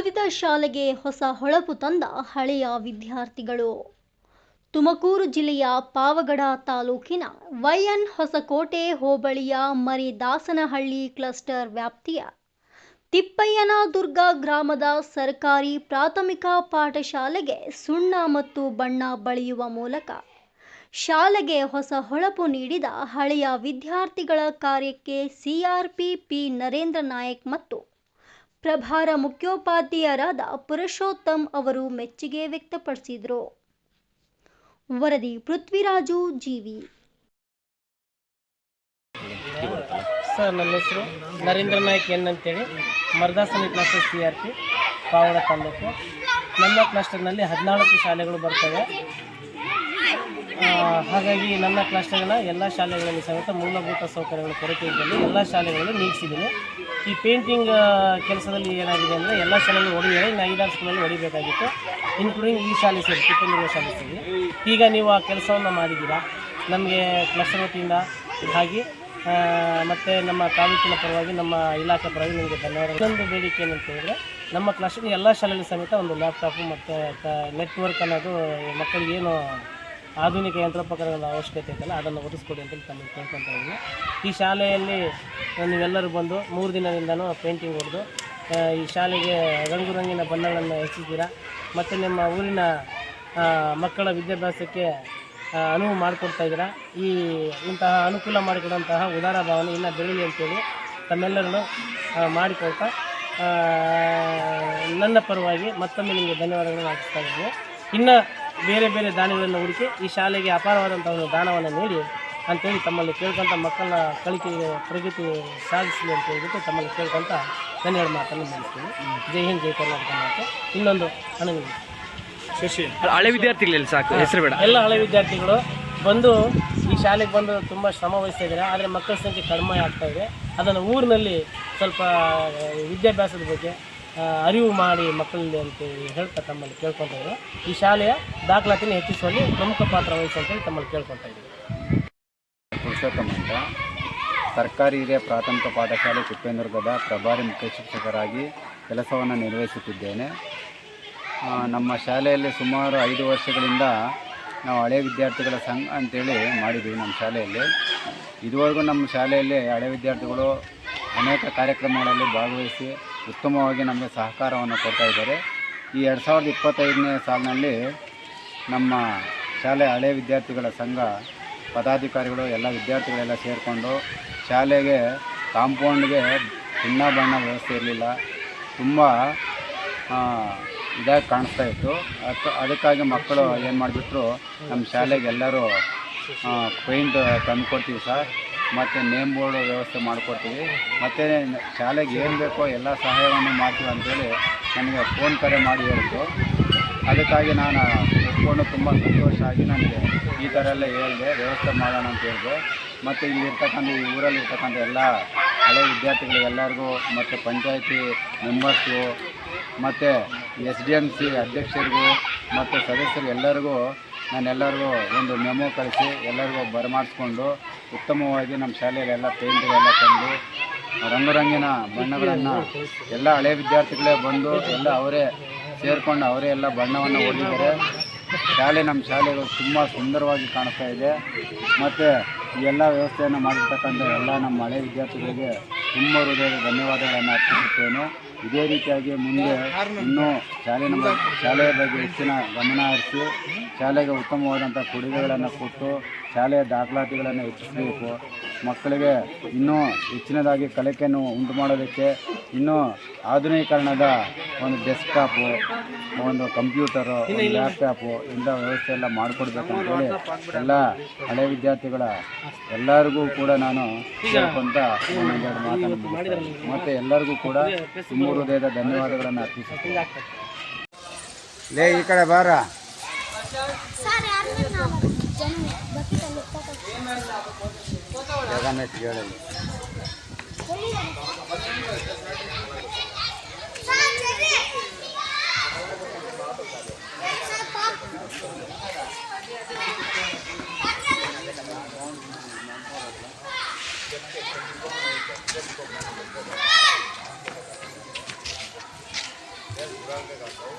ಓದಿದ ಶಾಲೆಗೆ ಹೊಸ ಹೊಳಪು ತಂದ ಹಳೆಯ ವಿದ್ಯಾರ್ಥಿಗಳು. ತುಮಕೂರು ಜಿಲ್ಲೆಯ ಪಾವಗಡ ತಾಲೂಕಿನ ವೈಎನ್ ಹೊಸಕೋಟೆ ಹೋಬಳಿಯ ಮರಿದಾಸನಹಳ್ಳಿ ಕ್ಲಸ್ಟರ್ ವ್ಯಾಪ್ತಿಯ ತಿಪ್ಪಯ್ಯನದುರ್ಗ ಗ್ರಾಮದ ಸರ್ಕಾರಿ ಪ್ರಾಥಮಿಕ ಪಾಠಶಾಲೆಗೆ ಸುಣ್ಣ ಮತ್ತು ಬಣ್ಣ ಬಳಿಯುವ ಮೂಲಕ ಶಾಲೆಗೆ ಹೊಸ ಹೊಳಪು ನೀಡಿದ ಹಳೆಯ ವಿದ್ಯಾರ್ಥಿಗಳ ಕಾರ್ಯಕ್ಕೆ ಸಿಆರ್ಪಿ ಪಿ ನರೇಂದ್ರ ನಾಯಕ್ ಮತ್ತು ಪ್ರಭಾರ ಮುಖ್ಯೋಪಾಧ್ಯಾಯರಾದ ಪುರುಷೋತ್ತಮ್ ಅವರು ಮೆಚ್ಚುಗೆ ವ್ಯಕ್ತಪಡಿಸಿದರು. ವರದಿ ಪೃಥ್ವಿರಾಜು ಜಿವಿ. ಸರ್, ನನ್ನ ಹೆಸರು ನರೇಂದ್ರ ನಾಯಕ್ ಅಂತೇಳಿ, ಮರದಾಸನಿ ಕ್ಲಸ್ಟರ್ ಸಿಆರ್ಪಿ ಪಾವಗಡ ತಾಲೂಕು. ನನ್ನ ಕ್ಲಸ್ಟರ್ನಲ್ಲಿ 14 ಶಾಲೆಗಳು ಬರ್ತವೆ. ಹಾಗಾಗಿ ನನ್ನ ಕ್ಲಸ್ಟರ್ನ ಎಲ್ಲ ಶಾಲೆಗಳಲ್ಲಿ ಸಮೇತ ಮೂಲಭೂತ ಸೌಕರ್ಯಗಳ ಕೊರತೆ ಇದ್ದಲ್ಲಿ ಎಲ್ಲ ಶಾಲೆಗಳಲ್ಲಿ ನೀಡಿಸಿದ್ದೀನಿ. ಈ ಪೇಂಟಿಂಗ್ ಕೆಲಸದಲ್ಲಿ ಏನಾಗಿದೆ ಅಂದರೆ ಎಲ್ಲ ಶಾಲೆಗಳು ಹೊಡೆದಿದ್ದಾರೆ. ಇನ್ನು 5-6 ಸ್ಕೂಲಲ್ಲಿ ಹೊಡಿಬೇಕಾಗಿತ್ತು, ಇನ್ಕ್ಲೂಡಿಂಗ್ ಈ ಶಾಲೆ ಸೇರಿ ತಿಪ್ಪಯ್ಯನದುರ್ಗ ಶಾಲೆ ಸೇರಿ. ಈಗ ನೀವು ಆ ಕೆಲಸವನ್ನು ಮಾಡಿದ್ದೀರಾ. ನಮಗೆ ಕ್ಲಸ್ಟರ್ ವತಿಯಿಂದ ಹಾಗೆ ಮತ್ತು ನಮ್ಮ ತಾಲೂಕಿನ ಪರವಾಗಿ, ನಮ್ಮ ಇಲಾಖೆ ಪರವಾಗಿ ನಿಮಗೆ ಧನ್ಯವಾದ. ಇನ್ನೊಂದು ಬೇಡಿಕೆ ಏನಂತ ಹೇಳಿದ್ರೆ, ನಮ್ಮ ಕ್ಲಸ್ಟರ್ ಎಲ್ಲ ಶಾಲೆಯಲ್ಲಿ ಸಮೇತ ಒಂದು ಲ್ಯಾಪ್ಟಾಪು ಮತ್ತು ನೆಟ್ವರ್ಕ್ ಅನ್ನೋದು ಮಕ್ಕಳಿಗೇನು ಆಧುನಿಕ ಯಂತ್ರೋಪಕರಣಗಳ ಅವಶ್ಯಕತೆ ಇತ್ತಲ್ಲ ಅದನ್ನು ಒದಗಿಸ್ಕೊಡಿ ಅಂತೇಳಿ ತಮ್ಮನ್ನು ಕೇಳ್ಕೊತಾ ಇದ್ದೀನಿ. ಈ ಶಾಲೆಯಲ್ಲಿ ನೀವೆಲ್ಲರೂ ಬಂದು 3 ದಿನದಿಂದನೂ ಪೇಂಟಿಂಗ್ ಹೊಡೆದು ಈ ಶಾಲೆಗೆ ರಂಗುರಂಗಿನ ಬಣ್ಣಗಳನ್ನು ಹೆಚ್ಚಿದ್ದೀರಾ ಮತ್ತು ನಿಮ್ಮ ಊರಿನ ಮಕ್ಕಳ ವಿದ್ಯಾಭ್ಯಾಸಕ್ಕೆ ಅನುವು ಮಾಡಿಕೊಡ್ತಾ ಇದ್ದೀರಾ. ಇಂತಹ ಅನುಕೂಲ ಮಾಡಿಕೊಡುವಂತಹ ಉದಾರ ಭಾವನೆ ಇನ್ನೂ ಬೆಳೀಲಿ ಅಂತೇಳಿ ತಮ್ಮೆಲ್ಲರನ್ನು ಮಾಡಿಕೊಡ್ತಾ ನನ್ನ ಪರವಾಗಿ ಮತ್ತೊಮ್ಮೆ ನಿಮಗೆ ಧನ್ಯವಾದಗಳನ್ನು ಅರ್ಪಿಸ್ತಾ ಇದ್ದೀನಿ. ಇನ್ನು ಬೇರೆ ಬೇರೆ ದಾನಿಗಳನ್ನು ಹುಡುಕಿ ಈ ಶಾಲೆಗೆ ಅಪಾರವಾದಂಥ ಒಂದು ದಾನವನ್ನು ನೀಡಿ ಅಂತೇಳಿ ತಮ್ಮಲ್ಲಿ ಕೇಳ್ಕೊತ ಮಕ್ಕಳ ಕಲಿಕೆಗೆ ಪ್ರಗತಿ ಸಾಧಿಸಲಿ ಅಂತ ಹೇಳ್ಬಿಟ್ಟು ತಮ್ಮಲ್ಲಿ ಕೇಳ್ಕೊತ ನಾನು 2 ಮಾತನ್ನು ಮುಗಿಸ್ತೀನಿ. ಜೈ ಹಿಂದ್, ಜೈ ಕರ್ನಾಟಕ ಮಾತು. ಇನ್ನೊಂದು ಅನಂತ ಶಶಿ, ಹಳೆ ವಿದ್ಯಾರ್ಥಿಗಳಲ್ಲಿ ಸಾಕು ಹೆಸರು ಬೇಡ, ಎಲ್ಲ ಹಳೆ ವಿದ್ಯಾರ್ಥಿಗಳು ಬಂದು ಈ ಶಾಲೆಗೆ ಬಂದು ತುಂಬ ಶ್ರಮ ವಹಿಸ್ತಾ ಇದ್ದಾರೆ. ಆದರೆ ಮಕ್ಕಳ ಸಂಖ್ಯೆ ಕಡಿಮೆ ಆಗ್ತಾ ಇದೆ. ಅದನ್ನು ಊರಿನಲ್ಲಿ ಸ್ವಲ್ಪ ವಿದ್ಯಾಭ್ಯಾಸದ ಬಗ್ಗೆ ಅರಿವು ಮಾಡಿ ಮಕ್ಕಳಲ್ಲಿ ಅಂತ ಹೇಳ್ತಾ ತಮ್ಮಲ್ಲಿ ಕೇಳ್ಕೊತಾ ಇದ್ದಾರೆ. ಈ ಶಾಲೆಯ ದಾಖಲಾತಿನ ಹೆಚ್ಚಿಸುವಲ್ಲಿ ಪ್ರಮುಖ ಪಾತ್ರ ವಹಿಸುವಂತೇಳಿ ತಮ್ಮಲ್ಲಿ ಕೇಳ್ಕೊತಾ ಇದ್ದೀವಿ. ಪುರುಷೋತ್ತಮ ಅಂತ, ಸರ್ಕಾರಿ ಹಿರಿಯ ಪ್ರಾಥಮಿಕ ಪಾಠಶಾಲೆ ತಿಪ್ಪಯ್ಯನದುರ್ಗದ ಪ್ರಭಾರಿ ಮುಖ್ಯ ಶಿಕ್ಷಕರಾಗಿ ಕೆಲಸವನ್ನು ನಿರ್ವಹಿಸುತ್ತಿದ್ದೇನೆ. ನಮ್ಮ ಶಾಲೆಯಲ್ಲಿ ಸುಮಾರು 5 ವರ್ಷಗಳಿಂದ ನಾವು ಹಳೆ ವಿದ್ಯಾರ್ಥಿಗಳ ಸಂಘ ಅಂತೇಳಿ ಮಾಡಿದ್ದೀವಿ. ನಮ್ಮ ಶಾಲೆಯಲ್ಲಿ ಇದುವರೆಗೂ ನಮ್ಮ ಶಾಲೆಯಲ್ಲಿ ಹಳೆ ವಿದ್ಯಾರ್ಥಿಗಳು ಅನೇಕ ಕಾರ್ಯಕ್ರಮಗಳಲ್ಲಿ ಭಾಗವಹಿಸಿ ಉತ್ತಮವಾಗಿ ನಮಗೆ ಸಹಕಾರವನ್ನು ಕೊಡ್ತಾ ಇದ್ದಾರೆ. ಈ 2025ನೇ ಸಾಲಿನಲ್ಲಿ ನಮ್ಮ ಶಾಲೆ ಹಳೆ ವಿದ್ಯಾರ್ಥಿಗಳ ಸಂಘ ಪದಾಧಿಕಾರಿಗಳು ಎಲ್ಲ ವಿದ್ಯಾರ್ಥಿಗಳೆಲ್ಲ ಸೇರಿಕೊಂಡು ಶಾಲೆಗೆ ಕಾಂಪೌಂಡ್ಗೆ ಸುಣ್ಣ ಬಣ್ಣ ವ್ಯವಸ್ಥೆ ಇರಲಿಲ್ಲ, ತುಂಬ ಇದಾಗಿ ಕಾಣಿಸ್ತಾ ಇತ್ತು. ಅದಕ್ಕಾಗಿ ಮಕ್ಕಳು ಏನು ಮಾಡಿಬಿಟ್ರು, ನಮ್ಮ ಶಾಲೆಗೆ ಎಲ್ಲರೂ ಪೇಂಟ್ ತಂದು ಕೊಡ್ತೀವಿ ಸರ್, ಮತ್ತು ನೇಮ್ ಬೋರ್ಡ್ ವ್ಯವಸ್ಥೆ ಮಾಡಿಕೊಡ್ತೀವಿ, ಮತ್ತು ಶಾಲೆಗೆ ಏನು ಬೇಕೋ ಎಲ್ಲ ಸಹಾಯವನ್ನು ಮಾಡ್ತೀವಿ ಅಂತೇಳಿ ನನಗೆ ಫೋನ್ ಕರೆ ಮಾಡಿ ಹೇಳಿದ್ರು. ಅದಕ್ಕಾಗಿ ನಾನು ಒಪ್ಕೊಂಡು ತುಂಬ ಸಂತೋಷ ಆಗಿ ನನಗೆ ಈ ಥರ ಎಲ್ಲ ಹೇಳಿದೆ, ವ್ಯವಸ್ಥೆ ಮಾಡೋಣ ಅಂತ ಹೇಳಿದೆ. ಮತ್ತು ಇಲ್ಲಿರ್ತಕ್ಕಂಥ ಈ ಊರಲ್ಲಿರ್ತಕ್ಕಂಥ ಎಲ್ಲ ಹಳೆ ವಿದ್ಯಾರ್ಥಿಗಳಿಗೆಲ್ಲರಿಗೂ ಮತ್ತು ಪಂಚಾಯತಿ ಮೆಂಬರ್ಸು ಮತ್ತು SDMC ಅಧ್ಯಕ್ಷರಿಗೂ ಮತ್ತು ಸದಸ್ಯರು ಎಲ್ಲರಿಗೂ ನಾನೆಲ್ಲರಿಗೂ ಒಂದು ಮೆಮೊ ಕಳಿಸಿ ಎಲ್ಲರಿಗೂ ಬರಮಾಡಿಸ್ಕೊಂಡು ಉತ್ತಮವಾಗಿ ನಮ್ಮ ಶಾಲೆಯಲ್ಲೆಲ್ಲ ಪೇಂಟ್ಗಳೆಲ್ಲ ತಂದು ರಂಗುರಂಗಿನ ಬಣ್ಣಗಳನ್ನು ಎಲ್ಲ ಹಳೆ ವಿದ್ಯಾರ್ಥಿಗಳೇ ಬಂದು ಎಲ್ಲ ಅವರೇ ಸೇರಿಕೊಂಡು ಅವರೇ ಎಲ್ಲ ಬಣ್ಣವನ್ನು ಹೊಡೆದಿದ್ದಾರೆ. ನಮ್ಮ ಶಾಲೆಗಳು ತುಂಬ ಸುಂದರವಾಗಿ ಕಾಣಿಸ್ತಾ ಇದೆ. ಮತ್ತು ಈ ಎಲ್ಲ ವ್ಯವಸ್ಥೆಯನ್ನು ಮಾಡಿರ್ತಕ್ಕಂಥ ಎಲ್ಲ ನಮ್ಮ ಹಳೆ ವಿದ್ಯಾರ್ಥಿಗಳಿಗೆ ತುಂಬ ಹೃದಯದ ಧನ್ಯವಾದಗಳನ್ನು ಅರ್ಪಿಸುತ್ತೇನೆ. ಇದೇ ರೀತಿಯಾಗಿ ಮುಂದೆ ಇನ್ನೂ ಶಾಲೆಯ ಬಗ್ಗೆ ಹೆಚ್ಚಿನ ಗಮನ ಹರಿಸಿ ಶಾಲೆಗೆ ಉತ್ತಮವಾದಂಥ ಕೊಡುಗೆಗಳನ್ನು ಕೊಟ್ಟು ಶಾಲೆಯ ದಾಖಲಾತಿಗಳನ್ನು ಹೆಚ್ಚಿಸಬೇಕು. ಮಕ್ಕಳಿಗೆ ಇನ್ನೂ ಹೆಚ್ಚಿನದಾಗಿ ಕಲಿಕೆಯನ್ನು ಉಂಟು ಮಾಡೋದಕ್ಕೆ ಇನ್ನೂ ಆಧುನೀಕರಣದ ಒಂದು ಡೆಸ್ಕ್ಟಾಪು, ಒಂದು ಕಂಪ್ಯೂಟರು, ಒಂದು ಲ್ಯಾಪ್ಟಾಪು ಇಂಥ ವ್ಯವಸ್ಥೆ ಎಲ್ಲ ಮಾಡಿಕೊಡ್ಬೇಕಂತೇಳಿ ಎಲ್ಲ ಹಳೆ ವಿದ್ಯಾರ್ಥಿಗಳ ಎಲ್ಲರಿಗೂ ಕೂಡ ನಾನು ಕೇಳ್ಕೊಂತ ಒಂದೆರಡು ಮಾತನ್ನು ಮತ್ತು ಎಲ್ಲರಿಗೂ ಕೂಡ ತುಂಬ ಹೃದಯದ ಧನ್ಯವಾದಗಳನ್ನು ಅರ್ಪಿಸುತ್ತೇನೆ. ಲೇ ಈ ಕಡೆ ಬಾರ. ಜಗನ್ನೆಟ್ ಹೇಳಲಿ. है